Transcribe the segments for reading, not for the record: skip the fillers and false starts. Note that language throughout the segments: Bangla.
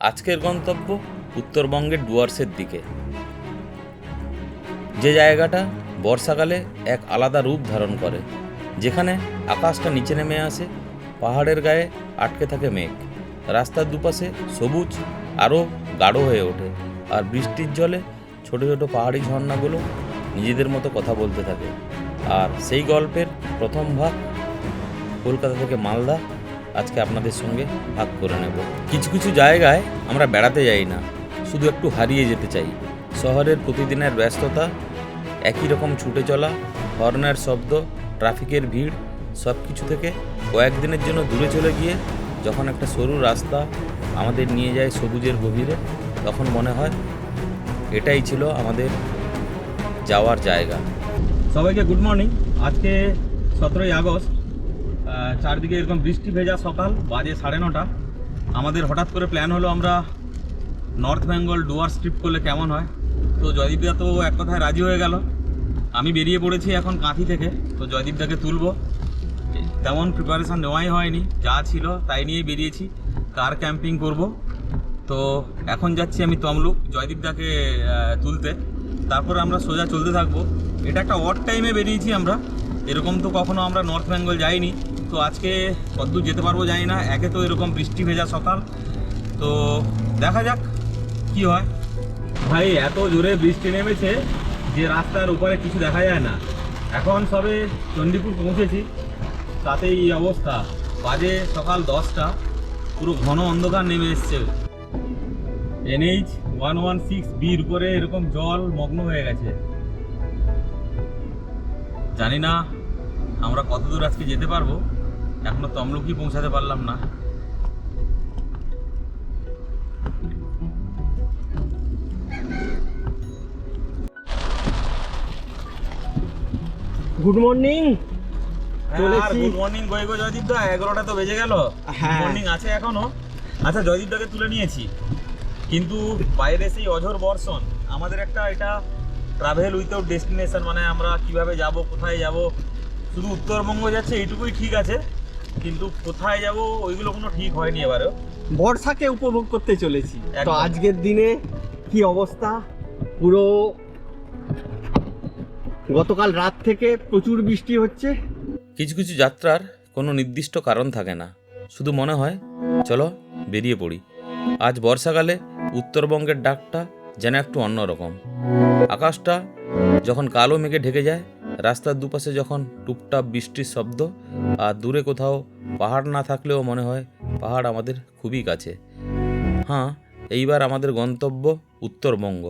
আজকের গন্তব্য উত্তরবঙ্গের ডুয়ার্সের দিকে, যে জায়গাটা বর্ষাকালে এক আলাদা রূপ ধারণ করে, যেখানে আকাশটা নিচে নেমে আসে, পাহাড়ের গায়ে আটকে থাকে মেঘ, রাস্তার দুপাশে সবুজ আরও গাঢ় হয়ে ওঠে, আর বৃষ্টির জলে ছোট ছোট পাহাড়ি ঝর্ণাগুলো নিজেদের মতো কথা বলতে থাকে। আর সেই গল্পের প্রথম ভাগ কলকাতা থেকে মালদা আজকে আপনাদের সঙ্গে ভাগ করে নেব। কিছু কিছু জায়গায় আমরা বেড়াতে যাই না, শুধু একটু হারিয়ে যেতে চাই। শহরের প্রতিদিনের ব্যস্ততা, একই রকম ছুটে চলা, হর্নের শব্দ, ট্রাফিকের ভিড়, সব কিছু থেকে কয়েকদিনের জন্য দূরে চলে গিয়ে যখন একটা সরু রাস্তা আমাদের নিয়ে যায় সবুজের গভীরে, তখন মনে হয় এটাই ছিল আমাদের যাওয়ার জায়গা। সবাইকে গুড মর্নিং। আজকে 17ই আগস্ট, চারদিকে এরকম বৃষ্টি ভেজা সকাল, বাজে 9:30। আমাদের হঠাৎ করে প্ল্যান হলো আমরা নর্থ বেঙ্গল ডুয়ার্স ট্রিপ করলে কেমন হয়। তো জয়দীপদা তো এক কথায় রাজি হয়ে গেল। আমি বেরিয়ে পড়েছি এখন কাঁথি থেকে। তো জয়দীপদাকে তুলবো, তেমন প্রিপারেশান নেওয়াই হয়নি, যা ছিল তাই নিয়েই বেরিয়েছি। কার ক্যাম্পিং করব। তো এখন যাচ্ছি আমি তমলুক জয়দীপদাকে তুলতে, তারপর আমরা সোজা চলতে থাকবো। এটা একটা অড টাইমে বেরিয়েছি আমরা, এরকম তো কখনো আমরা নর্থ বেঙ্গল যাইনি। তো আজকে কতদূর যেতে পারবো জানি না, একে তো এরকম বৃষ্টি ভেজা সকাল, তো দেখা যাক কি হয়। ভাই এত জোরে বৃষ্টি নেমেছে যে রাস্তার উপরে কিছু দেখা যায় না। এখন সবে চণ্ডীপুর পৌঁছেছি, তাতেই এই অবস্থা। বাজে সকাল 10টা, পুরো ঘন অন্ধকার নেমে এসছে। NH 116B-র উপরে এরকম জল মগ্ন হয়ে গেছে। জানি না আমরা কত দূর আজকে যেতে পারবো, এখনো তমলুকই পৌঁছাতে পারলাম না। Good morning. গুড মর্নিং গো জয়দীপদা, 11টা তো বেজে গেল। মর্নিং আছে এখনো। আচ্ছা, জয়দীপদাকে তুলে নিয়েছি, কিন্তু বাইরে সেই অঝোর বর্ষণ। আমাদের একটা এটা ট্রাভেল উইথাউট ডেস্টিনেশন, মানে আমরা কিভাবে যাব, কোথায় যাব, শুধু উত্তরবঙ্গ যাচ্ছে এইটুকুই ঠিক আছে, কিন্তু কোথায় যাব ওইগুলো কোনো ঠিক হয়নি এবারেও। বর্ষাকে উপভোগ করতে চলেছি। তো একদম। আজকের দিনে কি অবস্থা, পুরো গতকাল রাত থেকে প্রচুর বৃষ্টি হচ্ছে। কিছু কিছু যাত্রার কোনো নির্দিষ্ট কারণ থাকে না, শুধু মনে হয় চলো বেরিয়ে পড়ি। আজ বর্ষাকালে উত্তরবঙ্গের ডাকটা যেন একটু অন্যরকম। আকাশটা যখন কালো মেঘে ঢেকে যায়, রাস্তার দুপাশে যখন টুপটাপ বৃষ্টির শব্দ, আর দূরে কোথাও পাহাড় না থাকলেও মনে হয় পাহাড় আমাদের খুবই কাছে। হ্যাঁ, এইবার আমাদের গন্তব্য উত্তরবঙ্গ,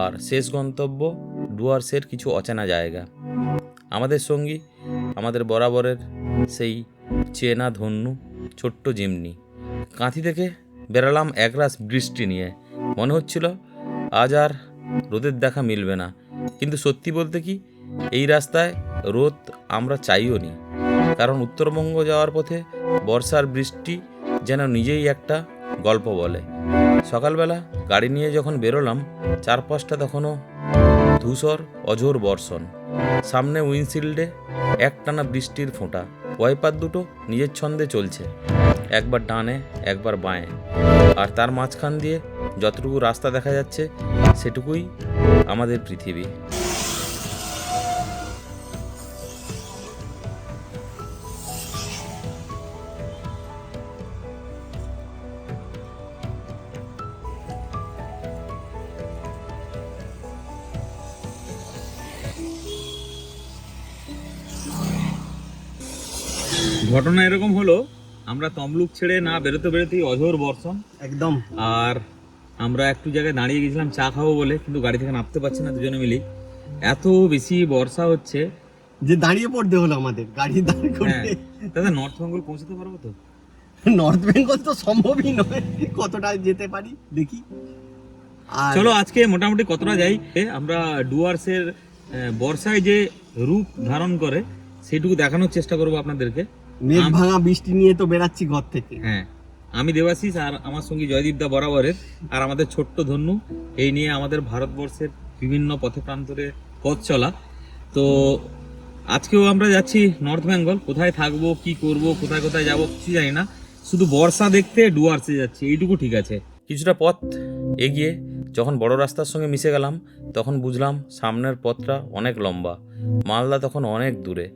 আর শেষ গন্তব্য ডুয়ার্সের কিছু অচেনা জায়গা। আমাদের সঙ্গী আমাদের বরাবরের সেই চেনা ধন্যু ছোট্ট জিমনি। কাঁথি থেকে বেরালাম একরাশ বৃষ্টি নিয়ে, মনে হচ্ছিল আজ আর রোদের দেখা মিলবে না, কিন্তু সত্যি বলতে কি, এই রাস্তায় রোদ আমরা চাইও নি, কারণ উত্তরবঙ্গ যাওয়ার পথে বর্ষার বৃষ্টি যেন নিজেই একটা গল্প বলে। সকালবেলা গাড়ি নিয়ে যখন বেরোলাম, চারপাশটা তখনও ধূসর অঝোর বর্ষণ, সামনে উইন্ডশিল্ডে একটানা বৃষ্টির ফোঁটা, ওয়াইপার দুটো নিজের ছন্দে চলছে, একবার ডানে একবার বাঁয়ে, আর তার মাঝখান দিয়ে যতটুকু রাস্তা দেখা যাচ্ছে সেটুকুই আমাদের পৃথিবী। ঘটনা এরকম হলো, আমরা তমলুক ছেড়ে না বেরোতে বেরোতেই অঝোর বর্ষণ একদম। আর আমরা একটু জায়গায় দাঁড়িয়ে গেছিলাম চা খাবো বলে, কিন্তু গাড়ি থেকে নামতে পারছি না দুজনে মিলেই, এত বেশি বর্ষা হচ্ছে যে দাঁড়িয়ে পড়তে হলো আমাদের, গাড়ি দাঁড় করে। হ্যাঁ, দাদা নর্থ বেঙ্গল পৌঁছতে পারবো তো? নর্থ বেঙ্গল তো সম্ভবই নয়, কতটা যেতে পারি দেখি। আর চলো আজকে মোটামুটি কতটা যাই, আমরা ডুয়ার্সের বর্ষায় যে রূপ ধারণ করে সেটুকু দেখানোর চেষ্টা করবো আপনাদেরকে। মেঘ ভাঙা বৃষ্টি নিয়ে তো বেরাচ্ছি ঘর থেকে। হ্যাঁ, আমি দেবাশিস আর আমার সঙ্গে জয়দীপদা বরাবরের, আর আমাদের ছোট্ট ধন্যু। এই নিয়ে আমাদের ভারতবর্ষের বিভিন্ন পথে প্রান্তরে পথ চলা। তো আজকেও আমরা যাচ্ছি নর্থ বেঙ্গল। কোথায় থাকবো, কি করব, কোথায় কোথায় যাবো কিছু জানি না, শুধু বর্ষা দেখতে ডুয়ার্সে যাচ্ছি, এইটুকু ঠিক আছে। কিছুটা পথ এগিয়ে যখন বড় রাস্তার সঙ্গে মিশে গেলাম তখন বুঝলাম সামনের পথটা অনেক লম্বা, মালদা তখন অনেক দূরে।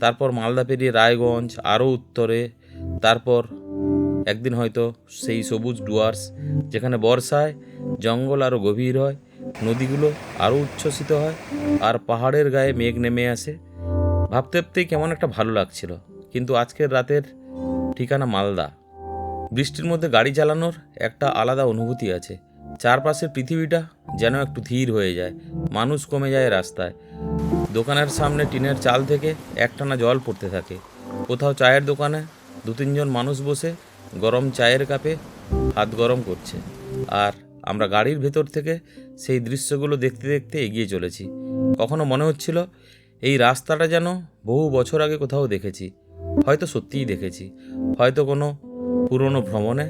তারপর মালদা পেরিয়ে রায়গঞ্জ, আরও উত্তরে, তারপর একদিন হয়তো সেই সবুজ ডুয়ার্স, যেখানে বর্ষায় জঙ্গল আরও গভীর হয়, নদীগুলো আরও উচ্ছ্বসিত হয়, আর পাহাড়ের গায়ে মেঘ নেমে আসে। ভাবতে ভাবতেই কেমন একটা ভালো লাগছিল। কিন্তু আজকের রাতের ঠিকানা মালদা। বৃষ্টির মধ্যে গাড়ি চালানোর একটা আলাদা অনুভূতি আছে। চারপাশের পৃথিবীটা যেন একটু ধীর হয়ে যায়, মানুষ কমে যায় রাস্তায়, দোকানের সামনে টিনের চাল থেকে একটানা জল পড়তে থাকে, কোথাও চায়ের দোকানে 2-3 জন মানুষ বসে গরম চায়ের কাপে হাত গরম করছে, আর আমরা গাড়ির ভেতর থেকে সেই দৃশ্যগুলো দেখতে দেখতে এগিয়ে চলেছি। কখনো মনে হচ্ছিল এই রাস্তাটা যেন বহু বছর আগে কোথাও দেখেছি, হয়তো সত্যিই দেখেছি, হয়তো কোনো পুরনো ভ্রমণে,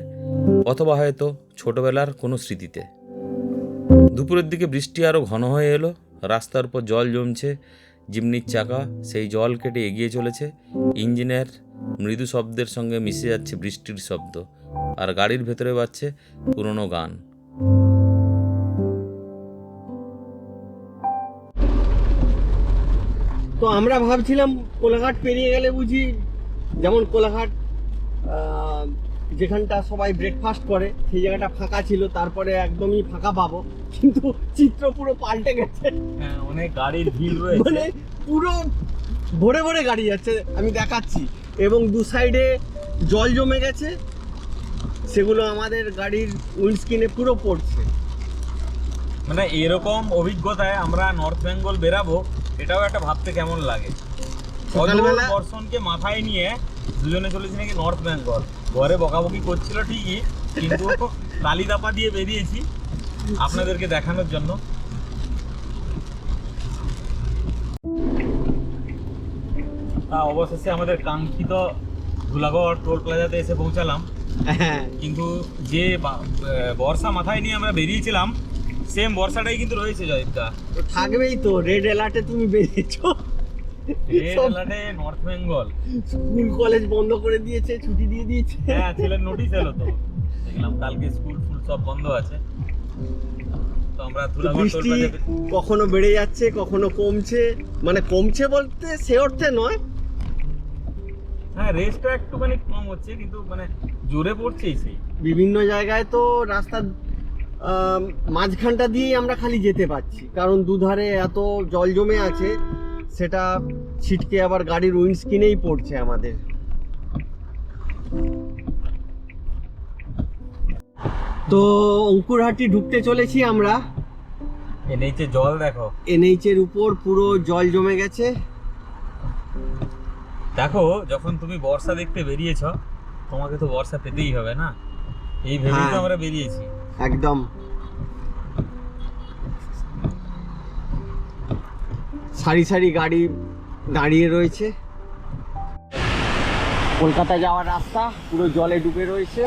অথবা হয়তো ছোটবেলার কোনো স্মৃতিতে। দুপুরের দিকে বৃষ্টি আরও ঘন হয়ে এলো, রাস্তার উপর জল জমছে, জিমনির চাকা সেই জল কেটে এগিয়ে চলেছে, ইঞ্জিনের মৃদু শব্দের সঙ্গে মিশে যাচ্ছে বৃষ্টির শব্দ, আর গাড়ির ভেতরে বাজছে পুরনো গান। তো আমরা ভাবছিলাম কোলাঘাট পেরিয়ে গেলে বুঝি, যেমন কোলাঘাট যেখানটা সবাই ব্রেকফাস্ট করে সেই জায়গাটা ফাঁকা ছিল, তারপরে একদমই ফাঁকা পাবো, কিন্তু চিত্র পুরো পাল্টে গেছে। হ্যাঁ, অনেক গাড়ির ভিড় রয়েছে, মানে পুরো ভরে ভরে গাড়ি যাচ্ছে, আমি দেখাচ্ছি, এবং দু সাইডে জল জমে গেছে, সেগুলো আমাদের গাড়ির উইন্ডস্ক্রিনে পুরো পড়ছে। মানে এরকম অভিজ্ঞতায় আমরা নর্থ বেঙ্গল বেরাবো, এটাও একটা ভাবতে কেমন লাগে। সকালবেলা বর্ষণকে মাথায় নিয়ে দুজনে চলেছি নাকি নর্থ বেঙ্গল। ঘরে বকাবকি করছিল ঠিকই, কিন্তু কালিদাপা দিয়ে বেরিয়েছি আপনাদেরকে দেখানোর জন্য। অবশেষে আমাদের কাঙ্ক্ষিত ধুলাগড় টোল প্লাজাতে এসে পৌঁছালাম। হ্যাঁ, কিন্তু যে বর্ষা মাথায় নিয়ে আমরা বেরিয়েছিলাম, সেম বর্ষাটাই কিন্তু রয়েছে জয়দা। তো থাকবেই তো, রেড অ্যালার্টে তুমি বেরিয়েছো, নর্থ বেঙ্গল স্কুল কলেজ বন্ধ করে দিয়েছে, ছুটি দিয়ে দিয়েছে। হ্যাঁ, ছেলের নোটিশ এলো তো, দেখলাম কালকে স্কুল ফুল সব বন্ধ আছে। তো আমরা বৃষ্টি কখনো বেড়ে যাচ্ছে, কখনো কমছে, মানে কমছে বলতে সে অর্থে নয়, হ্যাঁ রেসটা একটুখানি কম হচ্ছে, কিন্তু মানে জোরে পড়ছেই সেই। বিভিন্ন জায়গায় তো রাস্তার মাঝখানটা দিয়েই আমরা খালি যেতে পারছি, কারণ দুধারে এত জল জমে আছে, সেটা ছিটকে আবার গাড়ির উইন্ডস্ক্রিনেই পড়ছে আমাদের। তো অঙ্কুরহাটি ঢুকতে চলেছি আমরা। এনএইচে জল দেখো, এনএইচের উপর পুরো জল জমে গেছে। দেখো যখন তুমি বর্ষা দেখতে বেরিয়েছ, তোমাকে তো বর্ষা পেতেই হবে না, এই ভেবেই তো আমরা বেরিয়েছি। একদম সারি সারি গাড়ি দাঁড়িয়ে রয়েছে, কলকাতা যাওয়ার রাস্তা পুরো জলে ডুবে রয়েছে।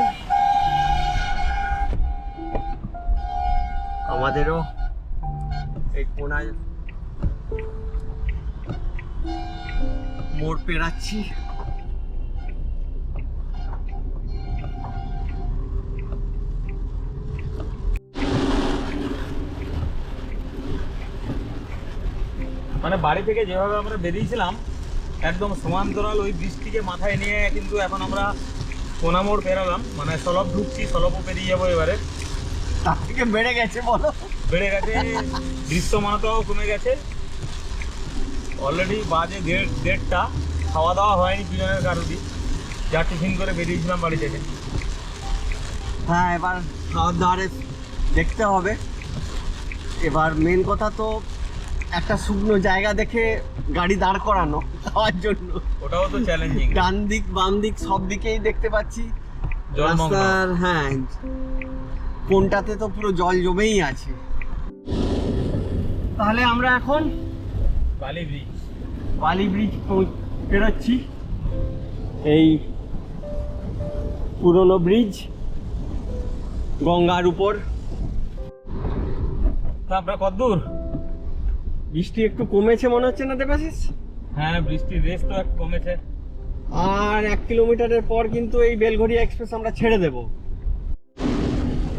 আমাদেরও এই কোনায় মোড় পেরাচ্ছি। মানে বাড়ি থেকে যেভাবে আমরা বেরিয়েছিলাম একদম সমান্তরাল ওই বৃষ্টিকে মাথায় নিয়ে, কিন্তু এখন আমরা কোনামোড় পেরালাম, মানে সলভ ঢুকছি, সলভও পেরিয়ে যাবো এবারে। তার থেকে বেড়ে গেছে, বলো বেড়ে গেছে, দৃশ্যমানতাও কমে গেছে। অলরেডি বাজে 1:30, খাওয়া দাওয়া হয়নি দুজনের কারোরই, যা টিফিন করে বেরিয়েছিলাম বাড়ি থেকে। হ্যাঁ, এবার খাওয়ার দাওয়ারে দেখতে হবে। এবার মেন কথা তো একটা শুকনো জায়গা দেখে গাড়ি দাঁড় করানো খাওয়ার জন্য, ওটাও তো চ্যালেঞ্জিং। ডান দিক বাম দিক সব দিকেই দেখতে পাচ্ছি জলমগ্ন। রাস্তার, হ্যাঁ কোনটাতে তো পুরো জল জমেই আছে। তাহলে আমরা এখন বালি ব্রিজ পেরোচ্ছি, এই পুরনো ব্রিজ গঙ্গার উপর। তা আমরা কতদূর? বৃষ্টি একটু কমেছে মনে হচ্ছে না দেবাশিস? হ্যাঁ, বৃষ্টির রেস তো একটু কমেছে। আর 1 কিলোমিটারের পর কিন্তু এই বেলঘড়িয়া এক্সপ্রেস আমরা ছেড়ে দেব।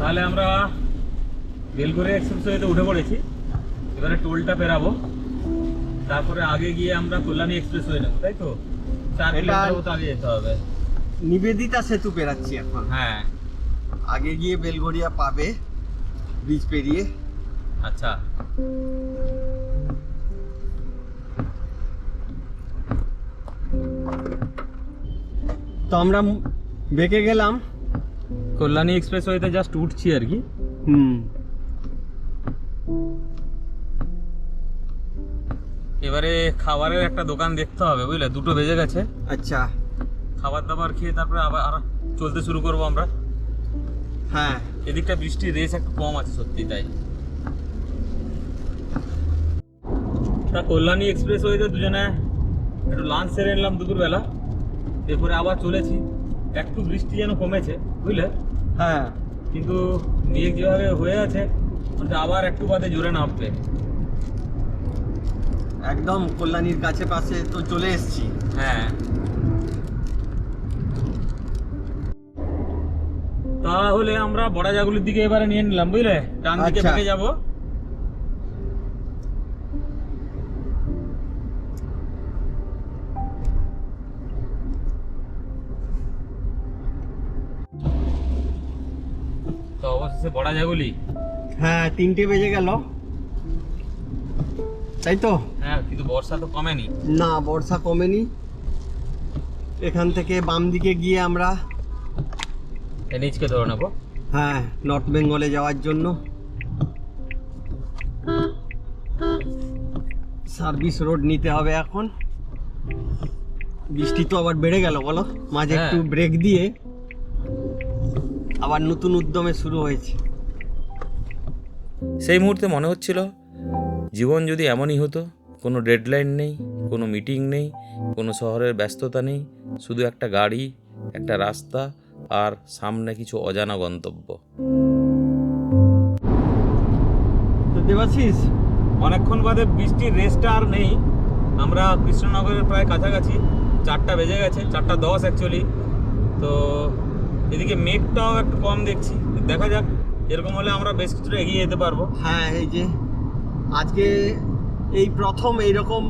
তাহলে আমরা বেলঘরিয়া এক্সপ্রেসওয়েতে উঠে পড়েছি। এবারে টোলটা পেরাবো, তারপরে আগে গিয়ে আমরা কল্যাণী এক্সপ্রেসওয়ে নেবো, তাই তো? 4 কিলোমিটার মতো আগে যেতে হবে। নিবেদিতা সেতু পেরাচ্ছি এখন। হ্যাঁ, আগে গিয়ে বেলঘরিয়া পাবে ব্রিজ পেরিয়ে। আচ্ছা। তো আমরা বেঁকে গেলাম। কল্যাণী এক্সপ্রেসওয়েতে জাস্ট উঠছি আর কি। এবারে খাবারের একটা দোকান দেখতে হবে, বুঝলে? 2টো বেজে গেছে। আচ্ছা। খাবার দাবার খেয়ে তারপরে আবার চলতে শুরু করব আমরা। হ্যাঁ, এদিকটা বৃষ্টির রেস একটু কম আছে, সত্যি তাই। তা কল্যাণী এক্সপ্রেসওয়েতে দুজনে একটু লাঞ্চ সেরে নিলাম দুপুরবেলা, এরপরে আবার চলেছি। একটু বৃষ্টি যেন কমেছে, বুঝলে? হ্যাঁ, কিন্তু মেঘ যেভাবে হয়ে আছে মানে আবার একটু বাদে জোরে নামবে। একদম কল্যাণীর কাছে পাশে তো চলে এসেছি। হ্যাঁ, তাহলে আমরা বড়াজাগুলির দিকে এবারে নিয়ে নিলাম, বুঝলে? ডান দিকে আচ্ছা। বেঁকে যাবো। তো অবশেষে বড়াজাগুলি। হ্যাঁ, 3টে বেজে গেল, তাই তো? হ্যাঁ, কিন্তু বর্ষা তো কমেনি। না, বর্ষা কমেনি। এখান থেকে বাম দিকে গিয়ে আমরা এনএইচকে ধরে নেবো। হ্যাঁ নর্থ বেঙ্গলে যাওয়ার জন্য সার্ভিস রোড নিতে হবে এখন। বৃষ্টি তো আবার বেড়ে গেল, বলো? মাঝে হ্যাঁ। একটু ব্রেক দিয়ে আবার নতুন উদ্যমে শুরু হয়েছে। সেই মুহূর্তে মনে হচ্ছিল জীবন যদি এমনই হতো, কোনো ডেডলাইন নেই, কোনো মিটিং নেই, কোনো শহরের ব্যস্ততা নেই, শুধু একটা গাড়ি, একটা রাস্তা আর সামনে কিছু অজানা গন্তব্য। তো দেবাশিস, অনেকক্ষণ বাদে বৃষ্টির রেসটা আর নেই। আমরা কৃষ্ণনগরের প্রায় কাছাকাছি, 4টা বেজে গেছে, 4:10 অ্যাকচুয়ালি। তো এদিকে মেঘটাও একটু কম দেখছি, দেখা যাক। এরকম হলে আমরা বেশ কিছুটা এগিয়ে যেতে পারবো। হ্যাঁ এই যে আজকে এই প্রথম এইরকম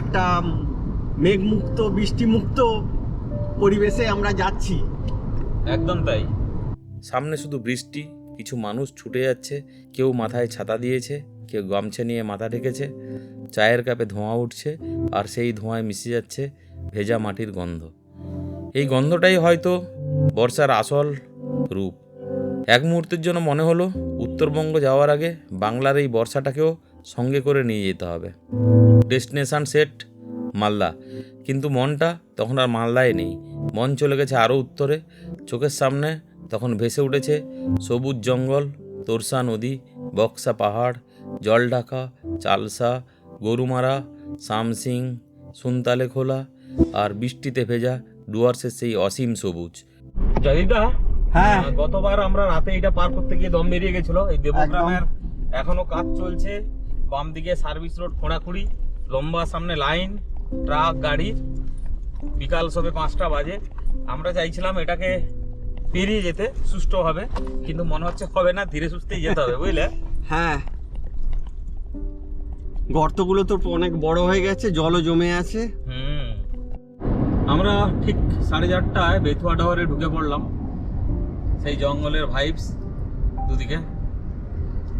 একটা মেঘমুক্ত বৃষ্টিমুক্ত পরিবেশে আমরা যাচ্ছি। একদম তাই। সামনে শুধু বৃষ্টি, কিছু মানুষ ছুটে যাচ্ছে, কেউ মাথায় ছাতা দিয়েছে, কেউ গামছা নিয়ে মাথা ঢেকেছে, চায়ের কাপে ধোঁয়া উঠছে আর সেই ধোঁয়ায় মিশে যাচ্ছে ভেজা মাটির গন্ধ। এই গন্ধটাই হয়তো বর্ষার আসল রূপ। এক মুহূর্তের জন্য মনে হলো উত্তরবঙ্গ যাওয়ার আগে বাংলার এই বর্ষাটাকেও সঙ্গে করে নিয়ে যেতে হবে। ডেস্টিনেশন সেট মালদা, কিন্তু মনটা তখন আর মালদায় নেই। মন চলে গেছে আরও উত্তরে। চোখের সামনে তখন ভেসে উঠেছে সবুজ জঙ্গল, তোরসা নদী, বক্সা পাহাড়, জলঢাকা, চালসা, গরুমারা, শামসিং, সুনতালে খোলা আর বৃষ্টিতে ভেজা ডুয়ার্সের সেই অসীম সবুজ। জয়দীপদা, হ্যাঁ গতবার আমরা রাতে এটা পার করতে গিয়ে দম বেরিয়ে গেছিল। এই দেবগ্রামের এখনো কাজ চলছে। বাম দিকে সার্ভিস রোড খোঁড়াখুড়ি, লম্বা সামনে লাইন ট্রাক গাড়ির। বিকাল সবে 5টা বাজে। আমরা চাইছিলাম এটাকে পেরিয়ে যেতে সুষ্ঠুভাবে, কিন্তু মনে হচ্ছে হবে না, ধীরে সুস্থেই যেতে হবে, বুঝলে? হ্যাঁ, গর্তগুলো তো অনেক বড় হয়ে গেছে, জলও জমে আছে। আমরা ঠিক 4:30টায় বেথুয়া টাওয়ারে ঢুকে পড়লাম। সেই জঙ্গলের ভাইবস দুদিকে।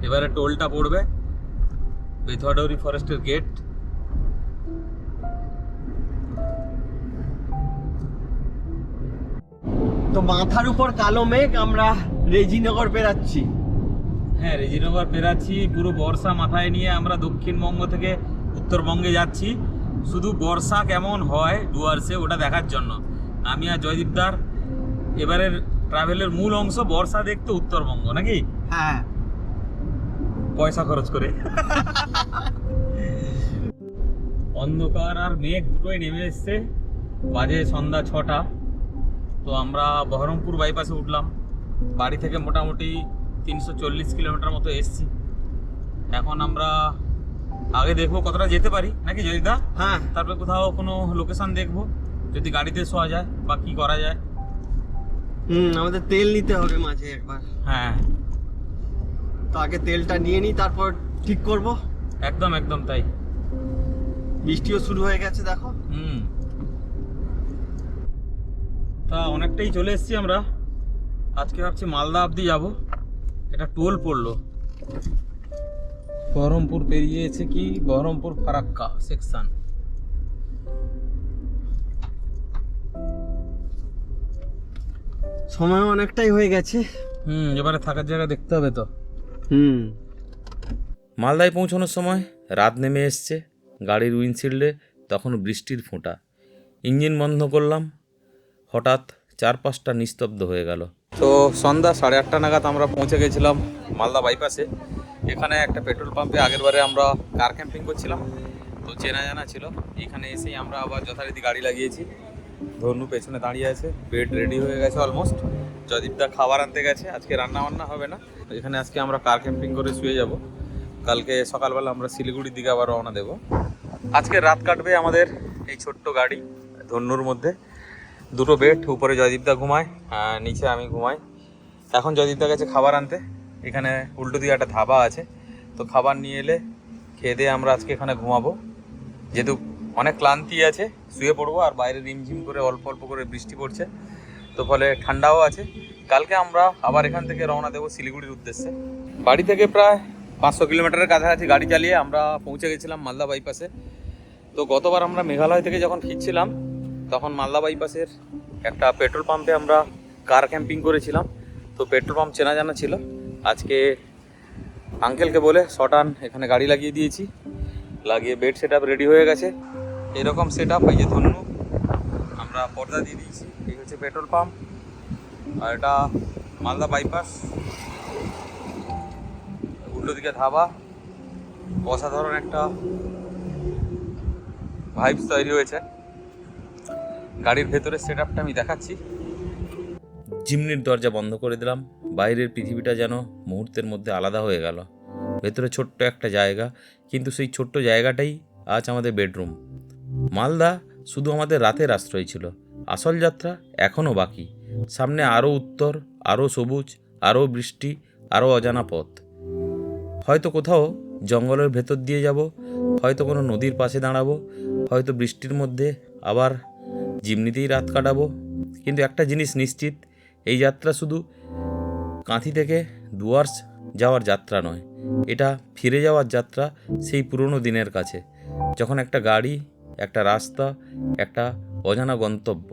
এবারে টোলটা পড়বে, বেথুয়া ডাউরি ফরেস্টের গেট। তো মাথার উপর কালো মেঘ, আমরা রেজিনগর পেরাচ্ছি। হ্যাঁ, রেজিনগর পেরাচ্ছি। পুরো বর্ষা মাথায় নিয়ে আমরা দক্ষিণবঙ্গ থেকে উত্তরবঙ্গে যাচ্ছি। শুধু বর্ষা কেমন হয় ডুয়ার্সে ওটা দেখার জন্য। আমি আর জয়দীপদার এবারের ট্রাভেলের মূল অংশ বর্ষা দেখতে উত্তরবঙ্গ, নাকি? হ্যাঁ, পয়সা খরচ করে। অন্ধকার আর মেঘ দুটোই নেমে এসছে। বাজে সন্ধ্যা 6টা। তো আমরা বহরমপুর বাইপাসে উঠলাম। বাড়ি থেকে মোটামুটি 340 কিলোমিটার মতো এসছি। এখন আমরা আগে দেখবো কতটা যেতে পারি, নাকি জয়দা? হ্যাঁ, তারপরে কোথাও কোনো লোকেশন দেখবো, যদি গাড়িতে শোয়া যায় বা কি করা যায়। আমাদের তেল নিতে হবে মাঝে একবার। হ্যাঁ তো আগে তেলটা নিয়ে নিই, তারপর ঠিক করব। একদম একদম তাই। বৃষ্টিও শুরু হয়ে গেছে দেখো। তা অনেকটাই চলে এসেছি আমরা। আজকে ভাবছি মালদা অবধি যাব। এটা টোল পড়লো, বহরমপুর পেরিয়েছে কি, বহরমপুর ফারাক্কা সেকশন। সময় অনেকটাই হয়ে গেছে। এবারে থাকার জায়গা দেখতে হবে তো। মালদায় পৌঁছানোর সময় রাত নেমে এসছে। গাড়ির উইন্ডশিল্ডে তখন বৃষ্টির ফোঁটা। ইঞ্জিন বন্ধ করলাম, হঠাৎ চারপাশটা নিস্তব্ধ হয়ে গেল। তো সন্ধ্যা 8:30 নাগাদ আমরা পৌঁছে গেছিলাম মালদা বাইপাসে। এখানে একটা পেট্রোল পাম্পে আগেরবারে আমরা কার ক্যাম্পিং করছিলাম, তো চেনা জানা ছিল। এখানে এসেই আমরা আবার যথারীতি গাড়ি লাগিয়েছি। ধনু পেছনে দাঁড়িয়ে আছে, বেড রেডি হয়ে গেছে অলমোস্ট। জয়দীপদা খাবার আনতে গেছে, আজকে রান্না বান্না হবে না। এখানে আজকে আমরা কার ক্যাম্পিং করে শুয়ে যাব। কালকে সকালবেলা আমরা শিলিগুড়ির দিকে আবার রওনা দেব। আজকে রাত কাটবে আমাদের এই ছোট্ট গাড়ি ধন্যুর মধ্যে। দুটো বেড, উপরে জয়দীপদা ঘুমায়, নিচে আমি ঘুমাই। এখন জয়দীপদা গেছে খাবার আনতে। এখানে উল্টো দিকে একটা ধাবা আছে, তো খাবার নিয়ে এলে খেয়ে দিয়ে আমরা আজকে এখানে ঘুমাবো। যেহেতু অনেক ক্লান্তি আছে, শুয়ে পড়বো। আর বাইরে রিমঝিম করে অল্প অল্প করে বৃষ্টি পড়ছে, তো ফলে ঠান্ডাও আছে। কালকে আমরা আবার এখান থেকে রওনা দেবো শিলিগুড়ির উদ্দেশ্যে। বাড়ি থেকে প্রায় 500 কিলোমিটারের কাছাকাছি গাড়ি চালিয়ে আমরা পৌঁছে গেছিলাম মালদা বাইপাসে। তো গতবার আমরা মেঘালয় থেকে যখন ফিরছিলাম, তখন মালদা বাইপাসের একটা পেট্রোল পাম্পে আমরা কার ক্যাম্পিং করেছিলাম। তো পেট্রোল পাম্প চেনা জানা ছিল। আজকে আঙ্কেলকে বলে শটান এখানে গাড়ি লাগিয়ে দিয়েছি, লাগিয়ে বেড সেট আপ রেডি হয়ে গেছে। এরকম সেট আপ এই যে ধন্যু আমরা পর্দা দিয়ে দিয়েছি। এই হচ্ছে পেট্রোল পাম্প, আর এটা মালদা বাইপাস। উল্টো দিকে ধাবা, অসাধারণ একটা ভাইবস তৈরি হয়েছে। গাড়ির ভেতরে সেট আপটা আমি দেখাচ্ছি। জিমনির দরজা বন্ধ করে দিলাম। বাইরের পৃথিবীটা যেন মুহূর্তের মধ্যে আলাদা হয়ে গেল। ভেতরে ছোট্ট একটা জায়গা, কিন্তু সেই ছোট্ট জায়গাটাই আজ আমাদের বেডরুম। মালদা শুধু আমাদের রাতের আশ্রয় ছিল, আসল যাত্রা এখনও বাকি। সামনে আরও উত্তর, আরও সবুজ, আরও বৃষ্টি, আরও অজানা পথ। হয়তো কোথাও জঙ্গলের ভেতর দিয়ে যাব, হয়তো কোনো নদীর পাশে দাঁড়াবো, হয়তো বৃষ্টির মধ্যে আবার জিমনিতেই রাত কাটাবো। কিন্তু একটা জিনিস নিশ্চিত, এই যাত্রা শুধু কাঁথি থেকে ডুয়ার্স যাওয়ার যাত্রা নয়, এটা ফিরে যাওয়ার যাত্রা সেই পুরনো দিনের কাছে, যখন একটা গাড়ি, একটা রাস্তা, একটা অজানা গন্তব্য